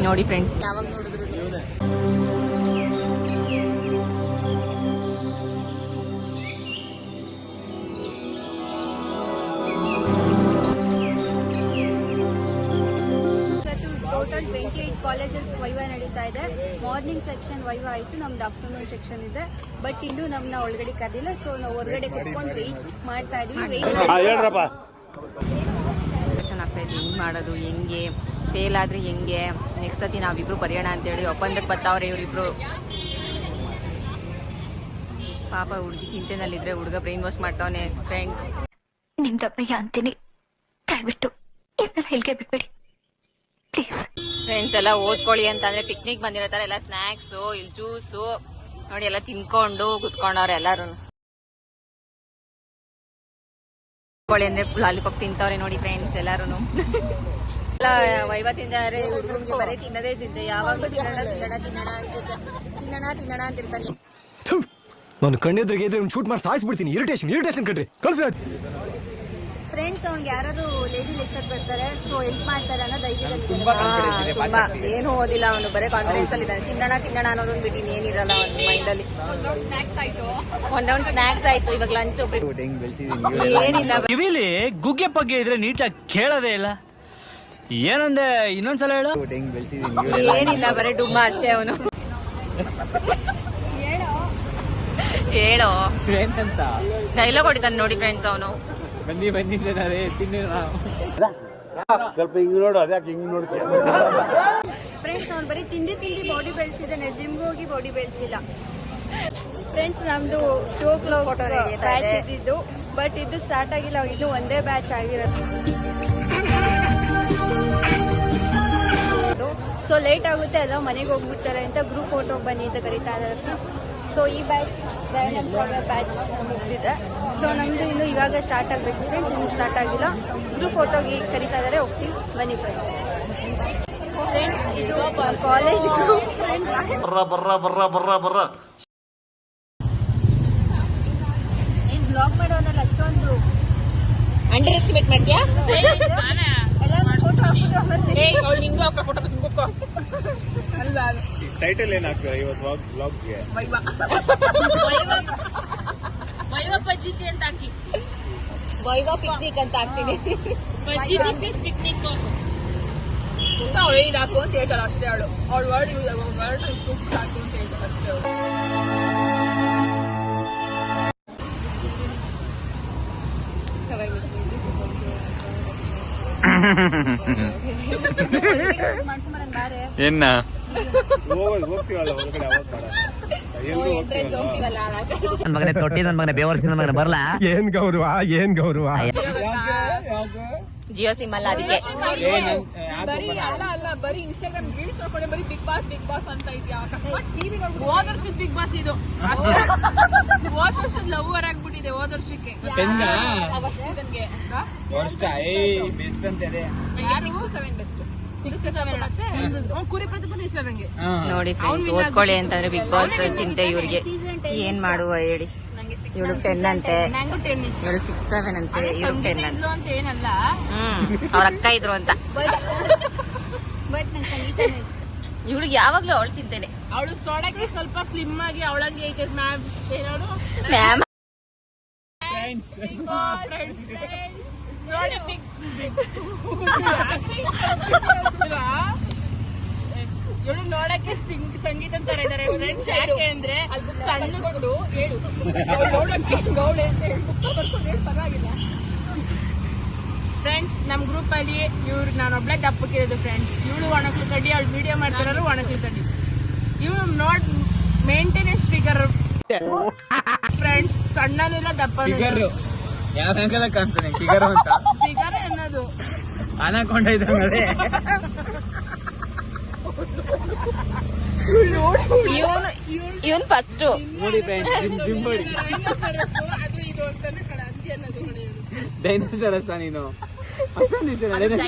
ನೋಡಿ ಫ್ರೆಂಡ್ಸ್, ಯಾವಾಗ ನೋಡಿದ್ರು ಟೋಟಲ್ 28 ಕಾಲೇಜಸ್ ವೈವಾ ನಡೀತಾ ಇದೆ. ಮಾರ್ನಿಂಗ್ ಸೆಕ್ಷನ್ ವೈವಾ ಆಯಿತು, ನಮ್ದು ಆಫ್ಟರ್ನೂನ್ ಸೆಕ್ಷನ್ ಇದೆ. ಬಟ್ ಇನ್ನೂ ನಮ್ಮನ್ನ ಒಳಗಡೆ ಕರೆದಿಲ್ಲ. ಸೊ ನಾವು ಹೊರಗಡೆ ಕುತ್ಕೊಂಡು ವೆಯ್ಟ್ ಮಾಡ್ತಾ ಇದೀವಿ. ಆಗ್ತಾ ಇದ್ವಿ, ಹೆಂಗ್ ಮಾಡೋದು, ಹೆಂಗೆ ಫೇಲ್ ಆದ್ರೆ ಹೆಂಗೆ, ನೆಕ್ಸ್ಟ್ ಸತಿ ನಾವಿಬ್ರು ಬರೆಯೋಣ ಅಂತೇಳಿ ಒಪ್ಪಂದಕ್ಕೆ ಬರ್ತಾವ್ರೆ ಇವರಿಬ್ರು. ಪಾಪ ಹುಡುಗಿ ಚಿಂತೆನಲ್ಲಿದ್ರೆ ಹುಡುಗ ಬ್ರೈನ್ ವಾಶ್ ಮಾಡ್ತಾವನೆ. ಫ್ರೆಂಡ್ಸ್, ನಿಮ್ ದಪ್ಪಯ್ಯ ಅಂತೀನಿ, ದಯವಿಟ್ಟು ಇದನ್ನ ಇಲ್ಲಿಗೆ ಬಿಟ್ಬಿಡಿ ಪ್ಲೀಸ್. ಫ್ರೆಂಡ್ಸ್ ಎಲ್ಲ ಓದ್ಕೊಳ್ಳಿ ಅಂತಂದ್ರೆ ಪಿಕ್ನಿಕ್ ಬಂದಿರತ್ತಾರೆ, ಎಲ್ಲ ಸ್ನಾಕ್ಸು, ಇಲ್ಲಿ ಜ್ಯೂಸು ನೋಡಿ ಎಲ್ಲ ತಿನ್ಕೊಂಡು ಕುತ್ಕೊಂಡವ್ರೆ ಎಲ್ಲಾರು. ಅಂದ್ರೆ ಲಾಲಿಪಾಪ್ ತಿಂತವ್ರೆ ನೋಡಿ ಫ್ರೆಂಡ್ಸ್ ಎಲ್ಲಾರು. ಎಲ್ಲ ವೈವಾ ತಿಂತಾರೆ, ಹುಡುಗಂಗೆ ಬರೀ ತಿನ್ನದೇ ಚಿಂತೆ, ಯಾವಾಗ್ಲೂ ತಿನ್ನೋಣ ಅಂತಿರ್ತಾನೆ. ನಾನು ಕಣ್ಣೆದ್ರಿಗೆ ಇದ್ರೆ ಶೂಟ್ ಮಾಡಿ ಸಾಯಿಸ್ಬಿಡ್ತೀನಿ. ಇರಿಟೇಷನ್ ಕಣ್ರಿ, ಕಳ್ಸಿ. ಫ್ರೆಂಡ್ಸ್, ಅವ್ನಿಗೆ ಯಾರು ಲೇಡಿ ಲೆಕ್ಚರ್ ಬರ್ತಾರೆ, ಸೊ ಹೆಲ್ಪ್ ಮಾಡ್ತಾರೆ ಅನ್ನೋ ಧೈರ್ಯದಲ್ಲಿ. ಏನು ಓದಿಲ್ಲ ಅವನು, ಬರೀ ಕಾನ್ಫಿಡೆನ್ಸ್ ಅಲ್ಲಿ ಇದ್ದಾನೆ. ತಿನ್ನೋಣ ಅನ್ನೋದೊಂದು ಬಿಟ್ಟಿನಿ, ಏನಿರಲ್ಲ ಅವನ ಮೈಂಡ್ ಅಲ್ಲಿ. ಒಂದ್ ರೌಂಡ್ ಸ್ನಾಕ್ಸ್ ಆಯ್ತು, ಇವಾಗ ಲಂಚ್ ಏನಿಲ್ಲ. ಕಿವಿಲಿ ಗುಗ್ಗೆ ಪಗ್ಗೆ ಇದ್ರೆ ನೀಟಾಗಿ ಕೇಳೋದೇ ಇಲ್ಲ. ಏನಂದೆ ಇನ್ನೊಂದ್ಸಲ ಹೇಳು. ಏನಿಲ್ಲ, ಬರೀ ಡುಮ್ಮ ಅಷ್ಟೇ ಅವನು. ಹೇಳೋ ಏನಂತ ಡೈಲಾಗ್ ಹೊಡಿತಾನೆ ನೋಡಿ ಫ್ರೆಂಡ್ಸ್ ಅವನು. ಬನ್ನಿ ತಿನ್ನಿ ಸ್ವಲ್ಪ ಹಿಂಗ್ ನೋಡು, ಅದ್ಯಾಕೆ ಹಿಂಗ್ ನೋಡ್ತೀಯ? ಫ್ರೆಂಡ್ಸ್, ಅವ್ನು ಬರೀ ತಿಂಡಿ ಬಾಡಿ ಬೆಳೆಸಿದ್ದಾನೆ, ಜಿಮ್ಗೆ ಹೋಗಿ ಬಾಡಿ ಬೆಳೆಸಿಲ್ಲ. ಫ್ರೆಂಡ್ಸ್, ನಮ್ದು 2 o'clock ಬ್ಯಾಚ್ ಇದ್ದಿದ್ದು, ಬಟ್ ಇದು ಸ್ಟಾರ್ಟ್ ಆಗಿಲ್ಲ, ಇನ್ನು ಒಂದೇ ಬ್ಯಾಚ್ ಆಗಿರೋದು. ಸೊ ಲೇಟ್ ಆಗುತ್ತೆ, ಎಲ್ಲ ಮನೆಗೆ ಹೋಗ್ಬಿಡ್ತಾರೆ ಅಂತ ಗ್ರೂಪ್ ಫೋಟೋ ಬನ್ನಿ ಅಂತ ಕರೀತಾ ಇದ್ದಾರೆ ಫ್ರೆಂಡ್ಸ್. ಸೊ ಈ ಬ್ಯಾಚ್ ಬ್ಯಾಚ್ ಮುಗಿದಿದೆ. ಸೊ ನಮ್ದು ಇನ್ನು ಇವಾಗ ಸ್ಟಾರ್ಟ್ ಆಗಬೇಕು ಫ್ರೆಂಡ್ಸ್, ಇನ್ನು ಸ್ಟಾರ್ಟ್ ಆಗಿಲ್ಲ. ಗ್ರೂಪ್ ಫೋಟೋಗೆ ಕರೀತಾ ಇದ್ದಾರೆ, ಹೋಗ್ತೀವಿ ಬನ್ನಿ ಫ್ರೆಂಡ್ಸ್. ಇದು ಕಾಲೇಜ್ ಗ್ರೂಪ್. ಏನ್ ಬ್ಲಾಗ್ ಮಾಡೋನಲ್ಲ ಅಷ್ಟೊಂದು ಅಂಡರ್ ಎಸ್ಟಿಮೇಟ್ ಮಾಡ್ತೀಯಾ? ಎಲ್ಲ ಫೋಟೋ ಟೈಟಲ್ ಏನ್ ಹಾಕ್ತೀರಾ ಇವತ್ತು ಬ್ಲಾಗ್ಗೆ? ವೈವಾ ಪಜಿತಿ ಅಂತ ಹಾಕಿ, ವೈವಾ ಪಿಕ್ನಿಕ್ ಅಂತ ಹಾಕ್ತೀನಿ. ಪಿಕ್ನಿಕ್ ಅವಳು ಏನ್ ಹಾಕು ಅಂತ ಹೇಳ್ತಾಳೆ ಅಷ್ಟೇ. ಅವಳು ವರ್ಡ್ ಹಾಕು ಅಂತ ಹೇಳ್ತಾಳೆ ಅಷ್ಟೇ. ಏನ ಹೋಗ್ತೀವಲ್ಲ ಹೊರಗಡೆ, ನನ್ ಮಗನೇ ತೊಟ್ಟಿ, ನನ್ ಮಗನೇ ಬೇವರ್ಸಿ, ನನ್ ಮಗನೇ ಬರ್ಲಾ. ಏನ್ ಗೌರವ ಜಿಯೋ ಸಿಮ್ ಅಲ್ಲ ಅದಕ್ಕೆ. ಬರೀ ಇನ್ಸ್ಟಾಗ್ರಾಮ್ ರೀಲ್ಸ್ ನೋಡ್ಕೊಂಡೆ ಬರೀ ಬಿಗ್ ಬಾಸ್ ಅಂತ ಇದೆಯಾ? ಟಿವಿ ನೋಡ್ಬಿಟ್ಟು ಹೋದ ವರ್ಷದ ಬಿಗ್ ಬಾಸ್ ಇದು. ಹೋದ ವರ್ಷದ ಲವರ್ ಆಗ್ಬಿಟ್ಟಿದೆ ಹೋದ ವರ್ಷಕ್ಕೆ. ಬೆಸ್ಟ್ ಅಂತ ಇದೆ. 6-7 ಬೆಸ್ಟ್. 6-7 ಮತ್ತೆ ಕುರಿ ಪ್ರತಿಭಟನೆ ಇಷ್ಟ ನಂಗೆ. ನೋಡಿ ಫ್ರೆಂಡ್ಸ್, ಓದ್ಕೊಳ್ಳಿ ಅಂತಂದ್ರೆ ಬಿಗ್ ಬಾಸ್ ಚಿಂತೆ ಇವ್ರಿಗೆ. ಏನ್ ಮಾಡುವ ಹೇಳಿ. ಇವಳು 10 ಅಂತೆ, ಇವಳು 6-7 ಅಂತೆ, ಇವಳು 10 ಅಂತ ಏನಲ್ಲ. ಅವ್ರ ಅಕ್ಕ ಇದ್ರು ಅಂತ. ಬಟ್ ನಂಗೆ ಸಂಗೀತನೇ ಇಷ್ಟ. ಇವಳಿಗೆ ಯಾವಾಗ್ಲೂ ಅವಳು ಚಿಂತೆನೆ. ಅವಳು ಸೊಡಕ್ಕೆ ಸ್ವಲ್ಪ ಸ್ಲಿಮ್ ಆಗಿ ಅವಳಂಗೆ ಐತೆ ಮ್ಯಾಮ್. ಏನೋಡು ಮ್ಯಾಮ್ ನೋಡಿ ಇವಳು ನೋಡಕ್ಕೆ ಸಂಗೀತ ತರ ಇದಾರೆ ಫ್ರೆಂಡ್ಸ್. ಯಾಕೆ ಅಂದ್ರೆ ಸಣ್ಣ ಮಗಳು ಹೇಳು ನೋಡಕ್ಕೆ ಗೌಳೆ ಪರವಾಗಿಲ್ಲ. ಫ್ರೆಂಡ್ಸ್, ನಮ್ ಗ್ರೂಪ್ ಅಲ್ಲಿ ಇವ್ರು ನಾನೊಬ್ಳೆ ದಪ್ಪಕ್ಕಿರೋದು ಫ್ರೆಂಡ್ಸ್. ಇವಳು ಒಣಕ್ಲು ಕಡ್ಡಿ, ಅವಳು ವಿಡಿಯೋ ಮಾಡ್ತಾರಲ್ಲ ಒಣಕ್ಲು ಕಡ್ಡಿ. ಇವಳು ನೋಡ್ ಮೇಂಟೆನೆನ್ಸ್ ಫಿಗರ್ ಫ್ರೆಂಡ್ಸ್. ಸಣ್ಣನಿಲ್ಲ ದಪ್ಪ ಯಾವ ಕಾಣ್ತಾನೆ ಫಿಗರ್ ಅಂತ. ಫಿಗರ್ ಅನ್ನೋದು ಅನಕೊಂಡ ಇದ್ದಂಗೆ. ಇವನ್ ಫಸ್ಟ್ ನೋಡಿ ಜಿಮ್ ಮಾಡಿ ಡೈನೋಸರಸ್ ನೀನು.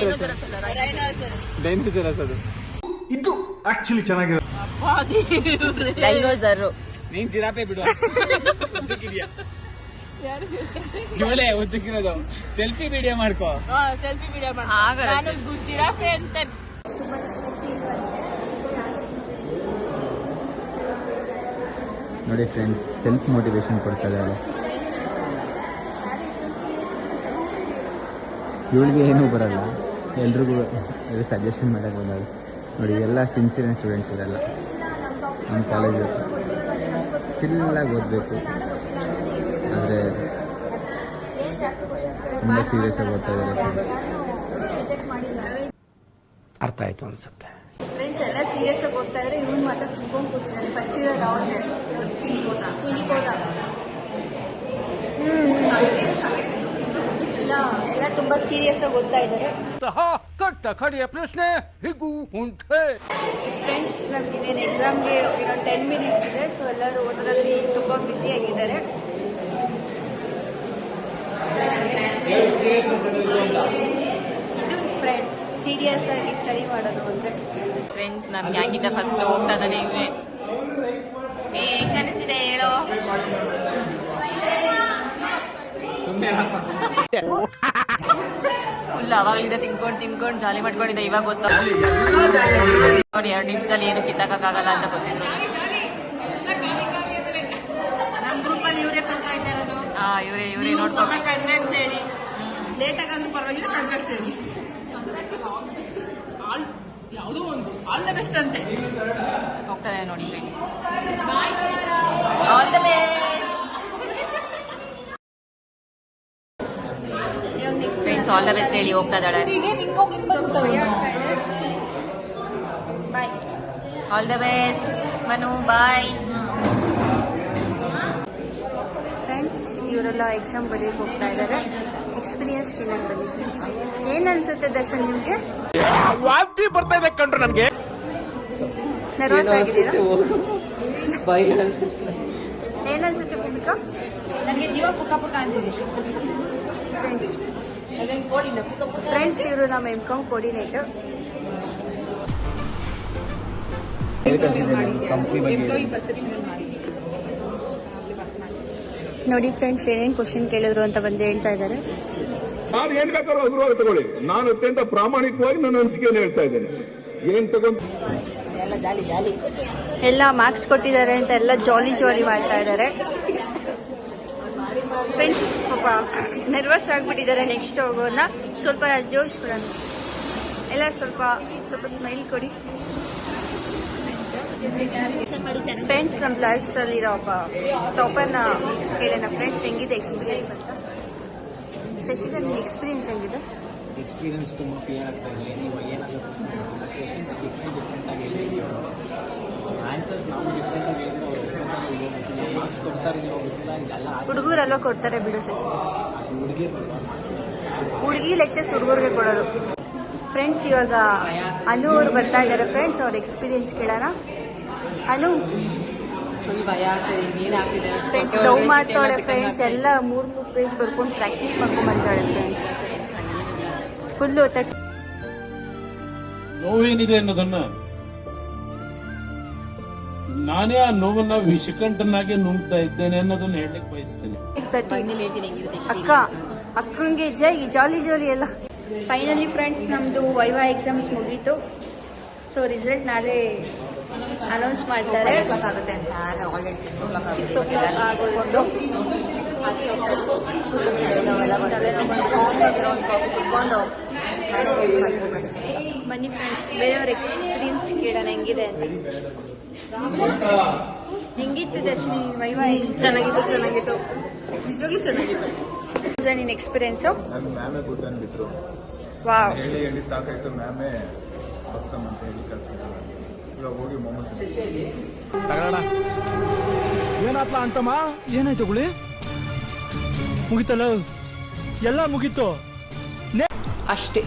ಡೈನೋಸರಸ್ ಅದು. ಇದು ಆಕ್ಚುಲಿ ಚೆನ್ನಾಗಿರೋ ಡೈನೋಸರ್. ನೀನ್ ಜಿರಾಪೆ ಬಿಡು. ಇವಳೇ ಉದ್ದಕ್ಕಿರೋದು ಸೆಲ್ಫಿ ವಿಡಿಯೋ ಮಾಡ್ಕೋ. ಸೆಲ್ಫಿ ವಿಡಿಯೋ ಮಾಡಿ ನಾನು ಜಿರಾಫೆ ಅಂತ. ನೋಡಿ ಫ್ರೆಂಡ್ಸ್, ಸೆಲ್ಫ್ ಮೋಟಿವೇಶನ್ ಕೊಡ್ತಾ ಇದ್ದಾಳೆ. ಇವಳಿಗೆ ಏನೂ ಬರಲ್ಲ, ಎಲ್ರಿಗೂ ಸಜೆಷನ್ ಮಾಡೋಕ್ಕೆ ಬಂದಾಳೆ. ನೋಡಿ ಎಲ್ಲ ಸಿನ್ಸಿಯರ್ ಸ್ಟೂಡೆಂಟ್ಸ್ ಇರಲ್ಲ ನಮ್ಮ ಕಾಲೇಜು. ಚಿಲ್ಲಾಗಿ ಓದಬೇಕು, ಆದರೆ ತುಂಬ ಸೀರಿಯಸ್ ಆಗಿ ಓದ್ತಾ ಇದ್ದಾರೆ ಫ್ರೆಂಡ್ಸ್. ಅರ್ಥ ಆಯ್ತು ಅನ್ಸುತ್ತೆ. ಫ್ರೆಂಡ್ಸ್ ಎಲ್ಲ ಸೀರಿಯಸ್ ಆಗಿ ಹೋಗ್ತಾ ಇದ್ರೆ ಇವನು ಮಾತ್ರ ಕುತ್ಕೊಂಡು ಕೂತಿದ್ದಾನೆ. ಫಸ್ಟ್ ಇರೋದು ಅವನಿಗೆ ತಿಳಿಬೋದಾ ಎಲ್ಲ ತುಂಬಾ ಸೀರಿಯಸ್ ಆಗಿ ಓದ್ತಾ ಇದ್ದಾರೆ. ಪ್ರಶ್ನೆ ಹೀಗೂ ಉಂಟೆ. ಫ್ರೆಂಡ್ಸ್, ನಮ್ಗೆ ಇನ್ನೇನು ಎಕ್ಸಾಮ್ಗೆ ಇನ್ನೊಂದು 10 ಮಿನಿಟ್ಸ್ ಇದೆ. ಸೊ ಎಲ್ಲರೂ ಓದೋದ್ರಲ್ಲಿ ತುಂಬಾ ಬ್ಯುಸಿ ಆಗಿದ್ದಾರೆ. ಇದು ಫ್ರೆಂಡ್ಸ್ ಸೀರಿಯಸ್ ಆಗಿ ಸ್ಟಡಿ ಮಾಡೋದು ಅಂದ್ರೆ. ಫ್ರೆಂಡ್ಸ್ ನಮ್ಗೆ ಆಗಿದ್ದ ಫಸ್ಟ್ ಹೋಗ್ತಾ ಇದ್ದಾನೆ ಇವನೇ. ಹೆಂಗ ಅನಿಸ್ತಿದೆ ಹೇಳೋ? ಫುಲ್ ಅವಾಗಲಿಂದ ತಿನ್ಕೊಂಡು ಜಾಲಿ ಮಾಡ್ಕೊಂಡಿದ್ದೆ. ಇವಾಗ ಗೊತ್ತಾ ನೋಡಿ 2 ನಿಮಿಷದಲ್ಲಿ ಏನು ಕಿತ್ತಾಕಕ್ಕಾಗಲ್ಲ ಅಂತ ಗೊತ್ತಿದ್ರು. ನಮ್ಮ ಗ್ರೂಪಲ್ಲಿ ಇವರೇ ಫಸ್ಟ್ ಆಯ್ತಾ ಇರೋದು. ಇವರೇ ನೋಡ್ಕೊಂಡು ಕಂಗ್ರಾಟ್ಸ್ ಹೇಳಿ, ಲೇಟ್ ಆಗಾದ್ರೂ ಪರವಾಗಿಲ್ಲ, ಕಂಗ್ರಾಟ್ಸ್ ಹೇಳಿ. ಯಾವುದೋ ಒಂದು ಆಲ್ ದ ಬೆಸ್ಟ್ ಅಂತೆ ಹೋಗ್ತದೆ ನೋಡಿ all the best friends. All the best ಹೇಳಿ ಹೋಗ್ತಾ ಇದ್ದಾಳೆ. Bye. All the best Manu, bye. Friends, ಇವರೆಲ್ಲ ಎಕ್ಸಾಮ್ ಬರೆಯಕ್ಕೆ ಹೋಗ್ತಾ ಇದ್ದಾರೆ. ಎಕ್ಸ್ಪೀರಿಯನ್ಸ್ ಕೇಳಕ್ ಬನ್ನಿ ಫ್ರೆಂಡ್ಸ್. ಏನ್ ಅನ್ಸುತ್ತೆ ದರ್ಶನ್ ನಿಮ್ಗೆ? ವಾಂತಿ ಬರ್ತಾ ಇದೆ ಕಂಡ್ರು ನನಗೆ. ನರ್ವಸ್ ಆಗಿದ್ದೀರಾ? ಏನ್ ಅನ್ಸುತ್ತೆ ಭೂಮಿಕಾ? ನನಗೆ ಜೀವ ಪುಕ್ಕ ಪುಕ್ಕ ಅಂತಿದೆ. ಫ್ರೆಂಡ್ಸ್, ಇವರು ನಮ್ಮ M.Com ಕೋಆರ್ಡಿನೇಟರ್. ನೋಡಿ ಫ್ರೆಂಡ್ಸ್, ಏನೇನು ಕ್ವಶನ್ ಕೇಳಿದ್ರು ಅಂತ ಬಂದು ಹೇಳ್ತಾ ಇದ್ದಾರೆ. ನಾನು ಏನ್ ಬೇಕಾದ್ರೂ ಅದ್ರೊಳಗೆ ತಗೊಳ್ಳಿ, ನಾನು ಅತ್ಯಂತ ಪ್ರಾಮಾಣಿಕವಾಗಿ ನನ್ನ ಅನಿಸಿಕೆಯನ್ನು ಹೇಳ್ತಾ ಇದ್ದೇನೆ. ಏನ್ ತಗೊಂಡು ಎಲ್ಲ ಮಾರ್ಕ್ಸ್ ಕೊಟ್ಟಿದ್ದಾರೆ ಅಂತ ಎಲ್ಲ ಜಾಲಿ ಮಾಡ್ತಾ ಇದ್ದಾರೆ. ಫ್ರೆಂಡ್ಸ್ ಪಾಪ ನರ್ವಸ್ ಆಗ್ಬಿಟ್ಟಿದ್ದಾರೆ. ನೆಕ್ಸ್ಟ್ ಹೋಗೋಣ, ಸ್ವಲ್ಪ ಜೋಡಿಸ್ಬಿಡೋಣ. ಎಲ್ಲ ಸ್ವಲ್ಪ ಸ್ಮೈಲ್ ಕೊಡಿ ಫ್ರೆಂಡ್ಸ್. ನಮ್ಮ ಕ್ಲಾಸ್ ಅಲ್ಲಿರೋ ಒಬ್ಬ ಟಾಪರ್ನ ಕೇಳೋಣ. ಫ್ರೆಂಡ್ಸ್, ಹೆಂಗಿದೆ ಎಕ್ಸ್ಪೀರಿಯನ್ಸ್ ಅಂತ? ಶಶಿಧರ್, ನಿಮ್ಮ ಎಕ್ಸ್ಪೀರಿಯನ್ಸ್ ಹೆಂಗಿದೆ? ಎಕ್ಸ್ಪೀರಿಯನ್ಸ್ ತುಂಬ ಕ್ಲಿಯರ್ ಆಗ್ತಾ ಇದೆ. ನೀವು ಏನಾದರೂ ಕ್ವೆಶನ್ಸ್ ಡಿಫ್ರೆಂಟ್ ಆಗಿ ಹೇಳಿದ್ರು, ಆನ್ಸರ್ಸ್ ನಾವು ಡಿಫ್ರೆಂಟ್ ಆಗಿ ಹೇಳಿದ್ರು, ಮಾರ್ಕ್ಸ್ ಕೊಡ್ತಾರೆ ಗೊತ್ತಿಲ್ಲ. ಇದೆಲ್ಲ ಹುಡುಗರೆಲ್ಲ ಕೊಡ್ತಾರೆ ಬಿಡು. ಹುಡುಗಿ ಲೆಕ್ಚರ್ಸ್ ಹುಡುಗರಿಗೆ ಕೊಡೋದು. ಫ್ರೆಂಡ್ಸ್, ಇವಾಗ ಅನು ಅವರು ಬರ್ತಾ ಇದ್ದಾರೆ. ಫ್ರೆಂಡ್ಸ್, ಅವ್ರ ಎಕ್ಸ್ಪೀರಿಯನ್ಸ್ ಕೇಳೋಣ. ಅನು, ಫುಲ್ ಭಯ ಆಗ್ತದೆ, ನೀರಾಗ್ತಿದೆ ಫ್ರೆಂಡ್ಸ್ ಡೌ ಮಾಡ್ತಾಳೆ. ಫ್ರೆಂಡ್ಸ್ ಎಲ್ಲ 3 ಪೇಜ್ ಬರ್ಕೊಂಡು ಪ್ರಾಕ್ಟೀಸ್ ಮಾಡ್ಕೊಂಡು ಬಂದಾಳೆ. ಫ್ರೆಂಡ್ಸ್ ಫುಲ್ಲು ನೋವೇನಿದೆ ಅನ್ನೋದನ್ನ ನಾನೇ ಆ ನೋವನ್ನ ವಿಷಕಂಠನಾಗೆ ನುಂಗ್ತಾ ಇದ್ದೇನೆ ಅನ್ನೋದನ್ನ ಹೇಳಲಿಕ್ಕೆ ಬಯಸ್ತೇನೆ. ಅಕ್ಕಂಗೆ ಜೈ ಜಾಲಿ ಎಲ್ಲ. ಫೈನಲಿ ಫ್ರೆಂಡ್ಸ್, ನಮ್ದು ವೈವಾ ಎಕ್ಸಾಮ್ಸ್ ಮುಗೀತು. ಸೊ ರಿಸಲ್ಟ್ ನಾಳೆ ಅನೌನ್ಸ್ ಮಾಡ್ತಾರೆ. 6 o'clock ಆಗೋದು. ಬನ್ನಿ ಫ್ರೆಂಡ್ಸ್, ಬೇರೆಯವ್ರ ಎಕ್ಸ್ಪೀರಿಯನ್ಸ್ ಕೇಳೋಣ ಹೆಂಗಿದೆ ಅಂತ. ಹೆಂಗಿತ್ತು ದರ್ಶಿನಿ ವೈವಾ? ಚೆನ್ನಾಗಿತ್ತು ನಿಜವಾಗ್ಲೂ ಚೆನ್ನಾಗಿತ್ತು. ನಿನ್ನ ಎಕ್ಸ್ಪೀರಿಯನ್ಸು? ನನ್ನ ಮ್ಯಾಮೇ ಗುಡ್ ಅಂದ್ಬಿಟ್ರು. ವಾವ್, ಹೇಳಿ ಸಾಕಾಯ್ತು. ಮ್ಯಾಮೇ ಅವಸಮ್ ಅಂತ ಹೇಳಿ ಕಳ್ಸ್ಬಿಟ್ರು. ಇವಾಗ ಹೋಗಿ ಮೊಮೋಸ್ ಏನಾತ್ಲ ಅಂತಮ್ಮ? ಏನಾಯ್ತು ಗುಳಿ? ಮುಗಿತಲ್ಲ, ಎಲ್ಲ ಮುಗೀತು ಅಷ್ಟೇ.